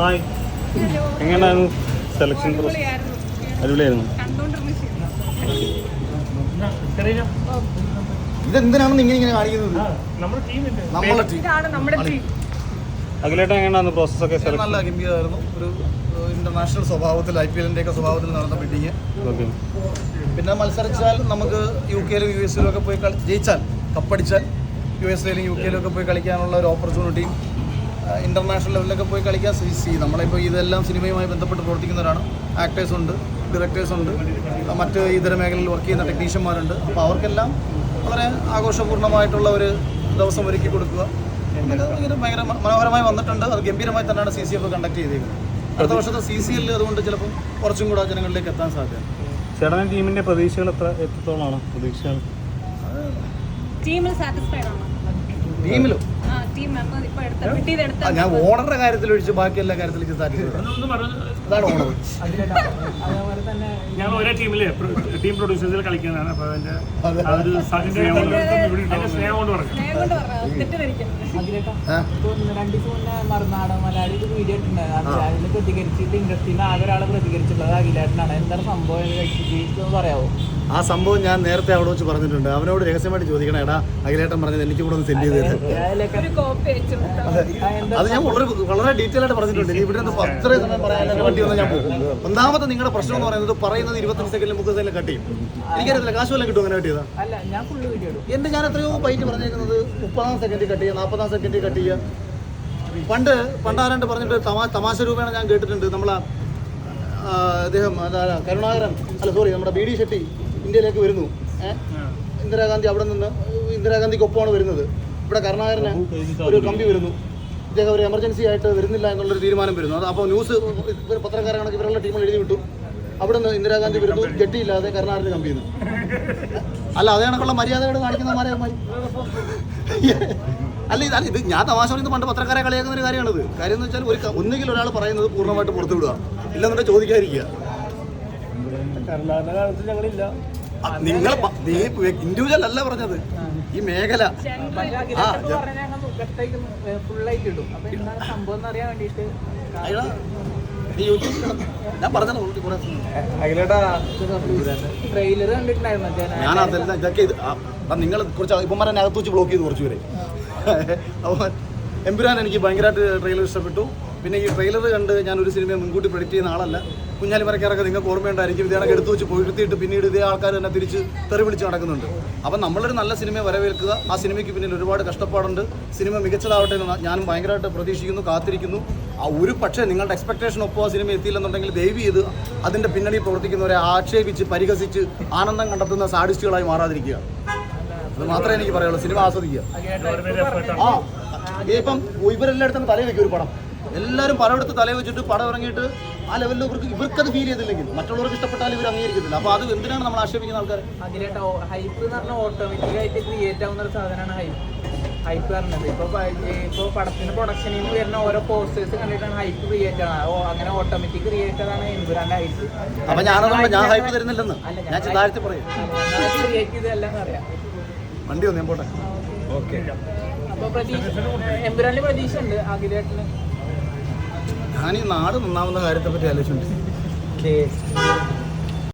Hi, എങ്ങനെയായിരുന്നു selection process? അടിപൊളിയായിരുന്നു. ഇതെന്തിനാണെന്ന് ഇങ്ങനെ കാണിക്കുന്നത്? അഖിലേട്ടൻ എങ്ങനെയായിരുന്നു പ്രോസസ്സൊക്കെ? നല്ല ഗംഭീരമായിരുന്നു. ഒരു ഇന്റർനാഷണൽ സ്വഭാവത്തിൽ, IPL ഒക്കെ സ്വഭാവത്തിൽ നടന്ന മീറ്റിംഗ്. പിന്നെ മത്സരിച്ചാൽ നമുക്ക് UK യിലും US യിലും ഒക്കെ പോയി ജയിച്ചാൽ, കപ്പടിച്ചാൽ US യിലും UK യിലും ഒക്കെ പോയി കളിക്കാനുള്ള ഒരു ഓപ്പർച്യൂണിറ്റിയും, ഇന്റർനാഷണൽ ലെവലിലൊക്കെ പോയി കളിക്കാൻ നമ്മളിപ്പോൾ ഇതെല്ലാം സിനിമയുമായി ബന്ധപ്പെട്ട് പ്രവർത്തിക്കുന്നവരാണ്. ആക്ടേഴ്സ് ഉണ്ട്, ഡയറക്ടേഴ്സ് ഉണ്ട്, മറ്റ് ഇതര മേഖലയിൽ വർക്ക് ചെയ്യുന്ന ടെക്നീഷ്യന്മാരുണ്ട്. അപ്പോൾ അവർക്കെല്ലാം വളരെ ആഘോഷപൂർണ്ണമായിട്ടുള്ള ഒരു ദിവസം ഒരുക്കി കൊടുക്കുക. ഭയങ്കര മനോഹരമായി വന്നിട്ടുണ്ട്. അത് ഗംഭീരമായി തന്നെയാണ് CCF കണ്ടക്ട് ചെയ്തേക്കുന്നത്. അടുത്ത വർഷത്തെ CCL അതുകൊണ്ട് ചിലപ്പോൾ കുറച്ചും കൂടെ ജനങ്ങളിലേക്ക് എത്താൻ സാധ്യത. ചേട്ടൻ ടീമിന്റെ പ്രതീക്ഷകൾ എത്രത്തോളമാണ്? പ്രതീക്ഷകൾ ടീമിലും ഞാൻ ഓണറുടെ കാര്യത്തിൽ ഒഴിച്ച് ബാക്കി എല്ലാ കാര്യത്തിലേക്ക് സാറ്റിസ്ഫൈഡ്. അതാണ് ഓണർ. ഞാൻ ഒരേ ടീമിലെ ടീം പ്രൊഡ്യൂസേഴ്സിൽ കളിക്കുന്നതാണ്. അപ്പോൾ അതിൻ്റെ സ്നേഹം കൊണ്ട് പറഞ്ഞു. മറുനാടൻ മലയാളി ഒരു വീഡിയോ ഇട്ടുണ്ടായിരുന്നു. അതിൽ പ്രതികരിച്ചിട്ട് ഇൻഡസ്ട്രിയിൽ ആകെ ഒരാളെ പ്രതികരിച്ചിട്ടുള്ളത് അഖിലേട്ടനാണ്. എന്താണ് സംഭവം കഴിച്ചിട്ട് പറയാമോ? ആ സംഭവം ഞാൻ നേരത്തെ അവിടെ വെച്ച് പറഞ്ഞിട്ടുണ്ട്. അവനോട് രഹസ്യമായിട്ട് ചോദിക്കണം, എടാ അഖിലേട്ടൻ പറഞ്ഞത് എനിക്ക് കൂടെ ഒന്ന് സെൻഡ് ചെയ്ത് തരാം. അത് ഞാൻ വളരെ ഡീറ്റെയിൽ ആയിട്ട് പറഞ്ഞിട്ടുണ്ട്. ഇവിടെ നിന്ന് അത്രയും സമയം പറയാൻ വണ്ടി വന്നാൽ ഞാൻ പോകും. ഒന്നാമത്തെ നിങ്ങളുടെ പ്രശ്നം എന്ന് പറയുന്നത് 25 സെക്കൻഡിൽ 30 സെക്കൻഡിൽ കട്ട് ചെയ്യും. എനിക്കറിയത്തില്ല കാശ് വല്ലതും കിട്ടും അങ്ങനെ കട്ട് ചെയ്താൽ. ഞാൻ എത്രയോ പൈറ്റ് പറഞ്ഞേക്കുന്നത് 30 സെക്കൻഡിൽ കട്ട് ചെയ്യുക, 40 സെക്കൻഡിൽ കട്ട് ചെയ്യുക. പണ്ടാരാണ്ട് പറഞ്ഞിട്ട് തമാശ രൂപേണ ഞാൻ കേട്ടിട്ടുണ്ട്. നമ്മളെ അദ്ദേഹം കരുണാകരൻ നമ്മുടെ BD ഷെട്ടി ഇന്ത്യയിലേക്ക് വരുന്നു. ഇന്ദിരാഗാന്ധി അവിടെ നിന്ന് ഇന്ദിരാഗാന്ധിക്ക് ഒപ്പമാണ് വരുന്നത്. ഇവിടെ കരുണാകരന് ഒരു കമ്പി വരുന്നു. ഇദ്ദേഹം ഒരു എമർജൻസി ആയിട്ട് വരുന്നില്ല എന്നുള്ളൊരു തീരുമാനം വരുന്നു. അത് അപ്പോൾ ന്യൂസ് പത്രക്കാരാണെങ്കിൽ ഇവരുള്ള ടീമുകൾ എഴുതി വിട്ടു. അവിടെ നിന്ന് ഇന്ദിരാഗാന്ധി വരുന്നു, ജെട്ടിയില്ലാതെ കരുണാകരന് കമ്പി ചെയ്യുന്നു. അല്ല, അതേ കണക്കുള്ള മര്യാദകൾ കാണിക്കുന്നമാരെ അല്ല ഇത് ഞാൻ തമാശ പറയുന്നത് പണ്ട് പത്രക്കാരെ കളിയാക്കുന്ന ഒരു കാര്യമാണിത്. കാര്യം എന്ന് വെച്ചാൽ ഒന്നുകിൽ ഒരാൾ പറയുന്നത് പൂർണ്ണമായിട്ട് പുറത്തു വിടുക, ഇല്ലെന്നുണ്ടെ ചോദിക്കാതിരിക്കുക. നിങ്ങൾ ഇൻഡിവിജ്വൽ അല്ല പറഞ്ഞത്, ഈ മേഖല. ഞാൻ പറഞ്ഞത് ഞാൻ അതെല്ലാം ഇതൊക്കെ നിങ്ങൾ കുറച്ച് ഇപ്പന്മാരെ അകത്ത് വെച്ച് ബ്ലോക്ക് ചെയ്ത് കുറച്ച് പേരെ. അപ്പോൾ എമ്പുരാൻ എനിക്ക് ഭയങ്കരമായിട്ട് ട്രെയിലർ ഇഷ്ടപ്പെട്ടു. പിന്നെ ഈ ട്രെയിലർ കണ്ട് ഞാനൊരു സിനിമയെ മുൻകൂട്ടി പ്രെഡിക്റ്റ് ചെയ്യുന്ന ആളല്ല. കുഞ്ഞാലിമരക്കാരൊക്കെ നിങ്ങൾക്ക് ഓർമ്മയുണ്ടായിരിക്കും. ഇതേണക്ക് എടുത്തു വെച്ച് പൊഴുത്തിയിട്ട് പിന്നീട് ഇതേ ആൾക്കാർ തന്നെ തിരിച്ച് തെറി വിളിച്ച് നടക്കുന്നുണ്ട്. അപ്പം നമ്മളൊരു നല്ല സിനിമയെ വരവേൽക്കുക. ആ സിനിമയ്ക്ക് പിന്നിൽ ഒരുപാട് കഷ്ടപ്പാടുണ്ട്. സിനിമ മികച്ചതാവട്ടെ എന്ന് ഞാനും ഭയങ്കരമായിട്ട് പ്രതീക്ഷിക്കുന്നു, കാത്തിരിക്കുന്നു. ആ ഒരു പക്ഷേ നിങ്ങളുടെ എക്സ്പെക്ടേഷൻ ഒപ്പം ആ സിനിമ എത്തിയില്ലെന്നുണ്ടെങ്കിൽ ദയവ് ചെയ്ത് അതിൻ്റെ പിന്നണി പ്രവർത്തിക്കുന്നവരെ ആക്ഷേപിച്ച് പരിഹസിച്ച് ആനന്ദം കണ്ടെത്തുന്ന സാഡിസ്റ്റുകളായി മാറാതിരിക്കുക. അത് മാത്രമേ എനിക്ക് പറയുള്ളൂ. സിനിമ ആസ്വദിക്കുക. ഇപ്പം ഇവരെല്ലായിടത്തും തലയിൽ വയ്ക്കും ഒരു പടം. എല്ലാവരും പലയിടത്ത് തലയിൽ വെച്ചിട്ട് പടം ഇറങ്ങിയിട്ട് ആ ലെവലിൽ ഇവർക്കത് ഫീൽ ചെയ്തില്ലെങ്കിൽ മറ്റുള്ളവർക്ക് ഇഷ്ടപ്പെട്ടാലും ഇവർ അംഗീകരിക്കത്തില്ല. അപ്പോൾ അത് എന്തിനാണ് നമ്മൾ ആക്ഷേപിക്കുന്ന ആൾക്കാർ? ഹൈപ്പ് എന്ന് പറഞ്ഞാൽ ഓട്ടോമാറ്റിക്കായിട്ട് ക്രിയേറ്റ് ആവുന്ന ഒരു സാധനമാണ് ഹൈപ്പ് പറഞ്ഞത്. ഇപ്പോൾ പടത്തിന് പ്രൊഡക്ഷനിൽ നിന്ന് വരുന്ന ഓരോ പോസ്റ്റേഴ്സ് കണ്ടിട്ടാണ് ഹൈപ്പ് ക്രിയേറ്റ് ആണ്. അങ്ങനെ ഓട്ടോമാറ്റിക് ക്രിയേറ്റഡ് ആണ് എമ്പുരാന്റെ ഹൈപ്പ്. അപ്പം ഞാൻ ഹൈപ്പ് തരുന്നില്ലെന്ന് ഞാൻ താഴ്ത്തി പറയും. ക്രിയേറ്റ് ചെയ്തതെല്ലാം അറിയാം. വണ്ടി വന്നു ഞാൻ പോട്ടെ. ഓക്കെ. അപ്പോൾ എമ്പുരാനിൽ പ്രതീക്ഷ ഉണ്ട് അഖിലേട്ടന്. ഞാൻ ഈ നാട് നന്നാവുന്ന കാര്യത്തെ പറ്റി ആലോചിച്ചിട്ടുണ്ട്.